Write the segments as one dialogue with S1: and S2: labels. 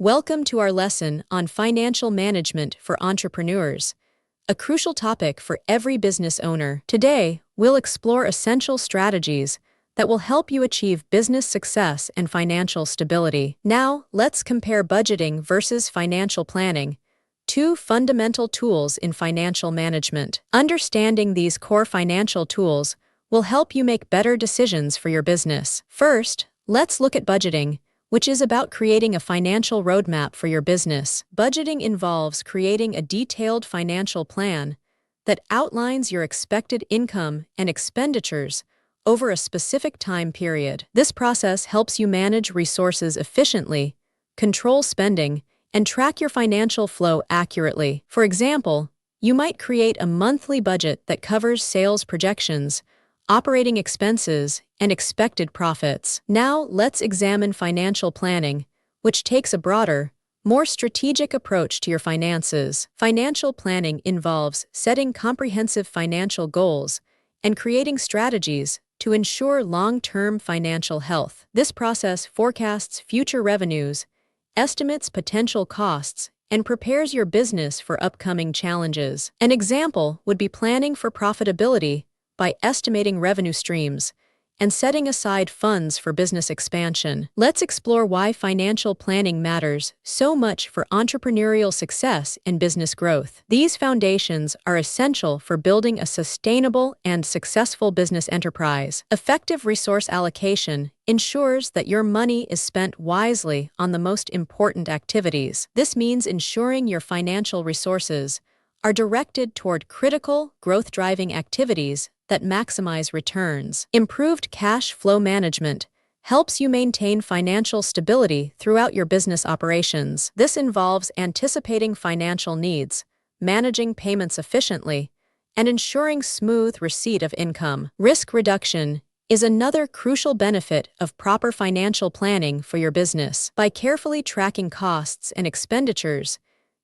S1: Welcome to our lesson on financial management for entrepreneurs, a crucial topic for every business owner. Today, we'll explore essential strategies that will help you achieve business success and financial stability. Now, let's compare budgeting versus financial planning, two fundamental tools in financial management. Understanding these core financial tools will help you make better decisions for your business. First, let's look at budgeting, which is about creating a financial roadmap for your business. Budgeting involves creating a detailed financial plan that outlines your expected income and expenditures over a specific time period. This process helps you manage resources efficiently, control spending, and track your financial flow accurately. For example, you might create a monthly budget that covers sales projections, operating expenses, and expected profits. Now, let's examine financial planning, which takes a broader, more strategic approach to your finances. Financial planning involves setting comprehensive financial goals and creating strategies to ensure long-term financial health. This process forecasts future revenues, estimates potential costs, and prepares your business for upcoming challenges. An example would be planning for profitability by estimating revenue streams and setting aside funds for business expansion. Let's explore why financial planning matters so much for entrepreneurial success and business growth. These foundations are essential for building a sustainable and successful business enterprise. Effective resource allocation ensures that your money is spent wisely on the most important activities. This means ensuring your financial resources are directed toward critical, growth-driving activities that maximize returns. Improved cash flow management helps you maintain financial stability throughout your business operations. This involves anticipating financial needs, managing payments efficiently, and ensuring smooth receipt of income. Risk reduction is another crucial benefit of proper financial planning for your business. By carefully tracking costs and expenditures,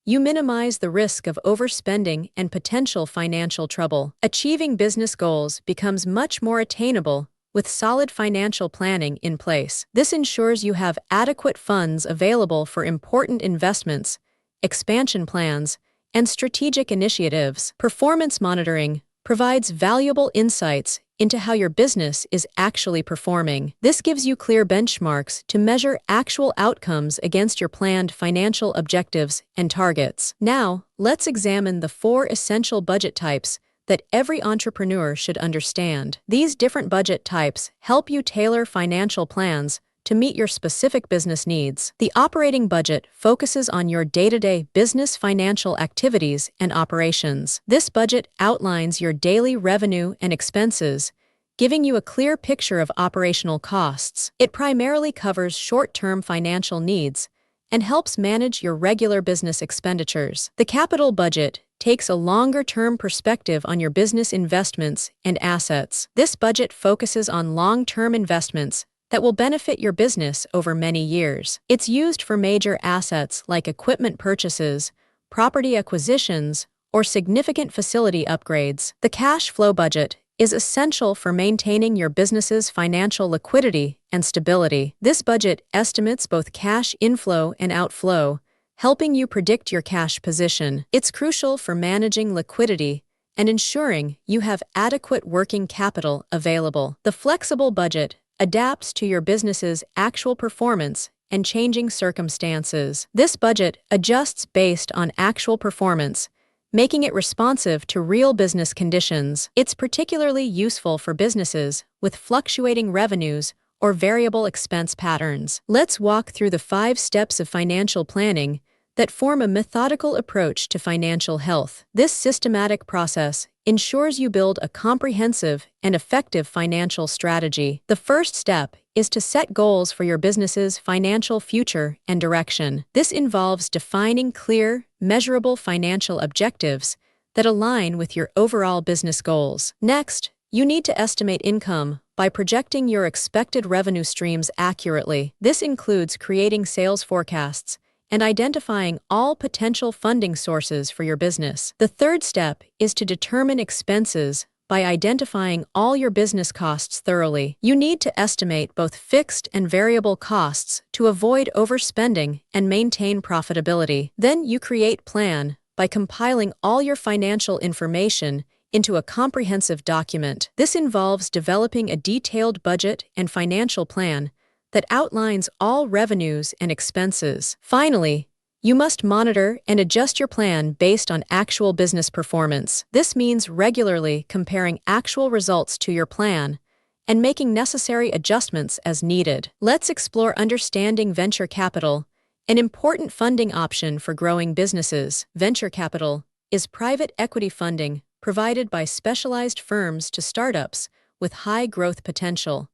S1: you minimize the risk of overspending and potential financial trouble. Achieving business goals becomes much more attainable with solid financial planning in place. This ensures you have adequate funds available for important investments, expansion plans, and strategic initiatives. Performance monitoring provides valuable insights into how your business is actually performing. This gives you clear benchmarks to measure actual outcomes against your planned financial objectives and targets. Now, let's examine the 4 essential budget types that every entrepreneur should understand. These different budget types help you tailor financial plans to meet your specific business needs. The operating budget focuses on your day-to-day business financial activities and operations. This budget outlines your daily revenue and expenses, giving you a clear picture of operational costs. It primarily covers short-term financial needs and helps manage your regular business expenditures. The capital budget takes a longer-term perspective on your business investments and assets. This budget focuses on long-term investments that will benefit your business over many years. It's used for major assets like equipment purchases, property acquisitions, or significant facility upgrades. The cash flow budget is essential for maintaining your business's financial liquidity and stability. This budget estimates both cash inflow and outflow, helping you predict your cash position. It's crucial for managing liquidity and ensuring you have adequate working capital available. The flexible budget adapts to your business's actual performance and changing circumstances. This budget adjusts based on actual performance, making it responsive to real business conditions. It's particularly useful for businesses with fluctuating revenues or variable expense patterns. Let's walk through the 5 steps of financial planning that form a methodical approach to financial health. This systematic process ensures you build a comprehensive and effective financial strategy. The first step is to set goals for your business's financial future and direction. This involves defining clear, measurable financial objectives that align with your overall business goals. Next, you need to estimate income by projecting your expected revenue streams accurately. This includes creating sales forecasts and identifying all potential funding sources for your business. The third step is to determine expenses by by identifying all your business costs thoroughly. You need to estimate both fixed and variable costs to avoid overspending and maintain profitability. Then you create a plan by compiling all your financial information into a comprehensive document. This involves developing a detailed budget and financial plan that outlines all revenues and expenses. Finally, you must monitor and adjust your plan based on actual business performance. This means regularly comparing actual results to your plan and making necessary adjustments as needed. Let's explore understanding venture capital, an important funding option for growing businesses. Venture capital is private equity funding provided by specialized firms to startups with high growth potential.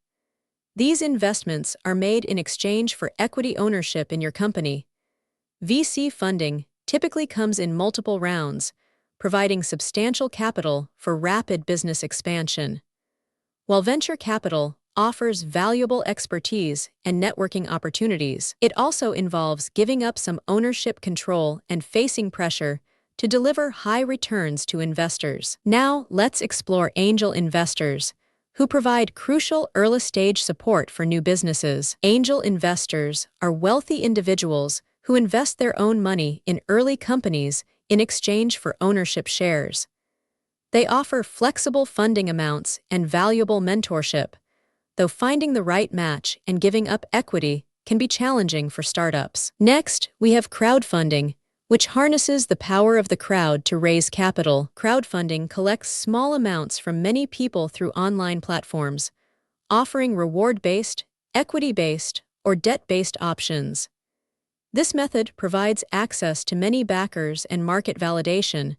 S1: These investments are made in exchange for equity ownership in your company. VC funding typically comes in multiple rounds, providing substantial capital for rapid business expansion. While venture capital offers valuable expertise and networking opportunities, it also involves giving up some ownership control and facing pressure to deliver high returns to investors. Now, let's explore angel investors, who provide crucial early-stage support for new businesses. Angel investors are wealthy individuals who invest their own money in early companies in exchange for ownership shares. They offer flexible funding amounts and valuable mentorship, though finding the right match and giving up equity can be challenging for startups. Next, we have crowdfunding, which harnesses the power of the crowd to raise capital. Crowdfunding collects small amounts from many people through online platforms, offering reward-based, equity-based, or debt-based options. This method provides access to many backers and market validation,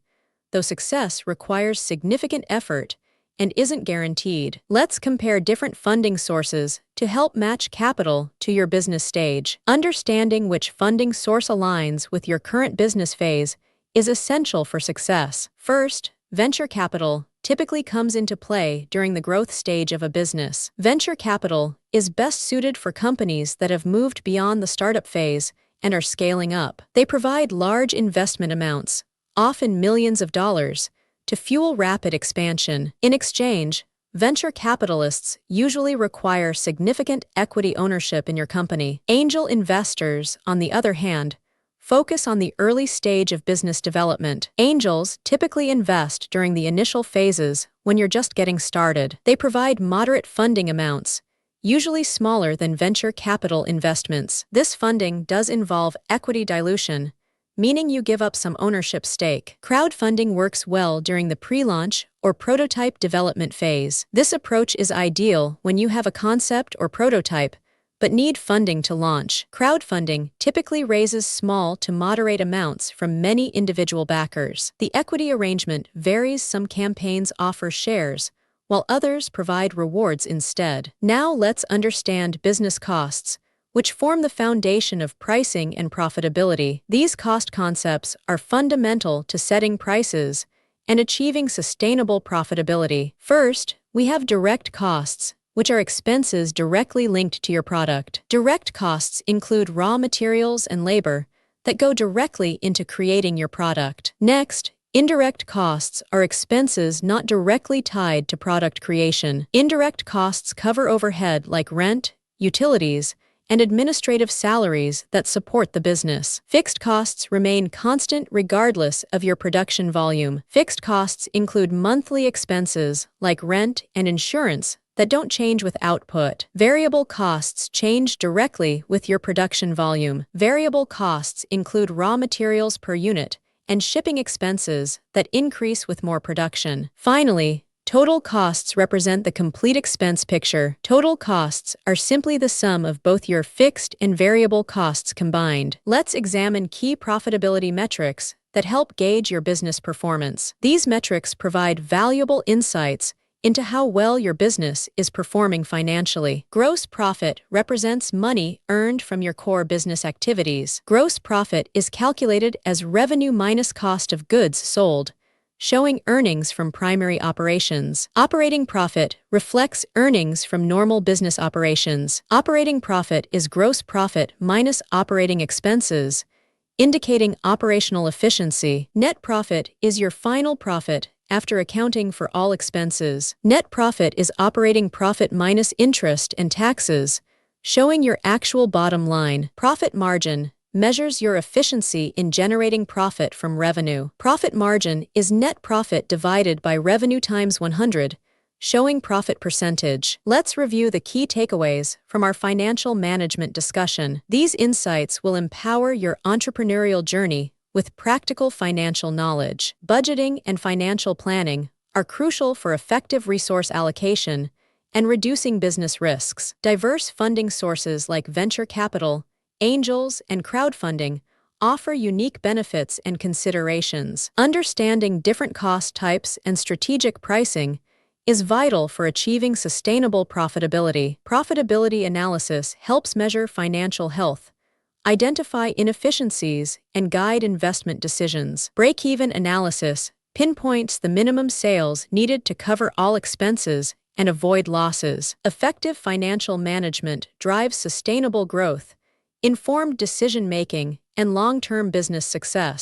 S1: though success requires significant effort and isn't guaranteed. Let's compare different funding sources to help match capital to your business stage. Understanding which funding source aligns with your current business phase is essential for success. First, venture capital typically comes into play during the growth stage of a business. Venture capital is best suited for companies that have moved beyond the startup phase and are scaling up. They provide large investment amounts, often millions of dollars, to fuel rapid expansion. In exchange, venture capitalists usually require significant equity ownership in your company. Angel investors, on the other hand, focus on the early stage of business development. Angels typically invest during the initial phases when you're just getting started. They provide moderate funding amounts, usually smaller than venture capital investments. This funding does involve equity dilution, meaning you give up some ownership stake. Crowdfunding works well during the pre-launch or prototype development phase. This approach is ideal when you have a concept or prototype, but need funding to launch. Crowdfunding typically raises small to moderate amounts from many individual backers. The equity arrangement varies. Some campaigns offer shares, while others provide rewards instead. Now let's understand business costs, which form the foundation of pricing and profitability. These cost concepts are fundamental to setting prices and achieving sustainable profitability. First, we have direct costs, which are expenses directly linked to your product. Direct costs include raw materials and labor that go directly into creating your product. Next, indirect costs are expenses not directly tied to product creation. Indirect costs cover overhead like rent, utilities, and administrative salaries that support the business. Fixed costs remain constant regardless of your production volume. Fixed costs include monthly expenses like rent and insurance that don't change with output. Variable costs change directly with your production volume. Variable costs include raw materials per unit and shipping expenses that increase with more production. Finally, total costs represent the complete expense picture. Total costs are simply the sum of both your fixed and variable costs combined. Let's examine key profitability metrics that help gauge your business performance. These metrics provide valuable insights into how well your business is performing financially. Gross profit represents money earned from your core business activities. Gross profit is calculated as revenue minus cost of goods sold, showing earnings from primary operations. Operating profit reflects earnings from normal business operations. Operating profit is gross profit minus operating expenses, indicating operational efficiency. Net profit is your final profit after accounting for all expenses. Net profit is operating profit minus interest and taxes, showing your actual bottom line. Profit margin measures your efficiency in generating profit from revenue. Profit margin is net profit divided by revenue times 100, showing profit percentage. Let's review the key takeaways from our financial management discussion. These insights will empower your entrepreneurial journey with practical financial knowledge. Budgeting and financial planning are crucial for effective resource allocation and reducing business risks. Diverse funding sources like venture capital, angels, and crowdfunding offer unique benefits and considerations. Understanding different cost types and strategic pricing is vital for achieving sustainable profitability. Profitability analysis helps measure financial health, identify inefficiencies, and guide investment decisions. Break-even analysis pinpoints the minimum sales needed to cover all expenses and avoid losses. Effective financial management drives sustainable growth, informed decision-making, and long-term business success.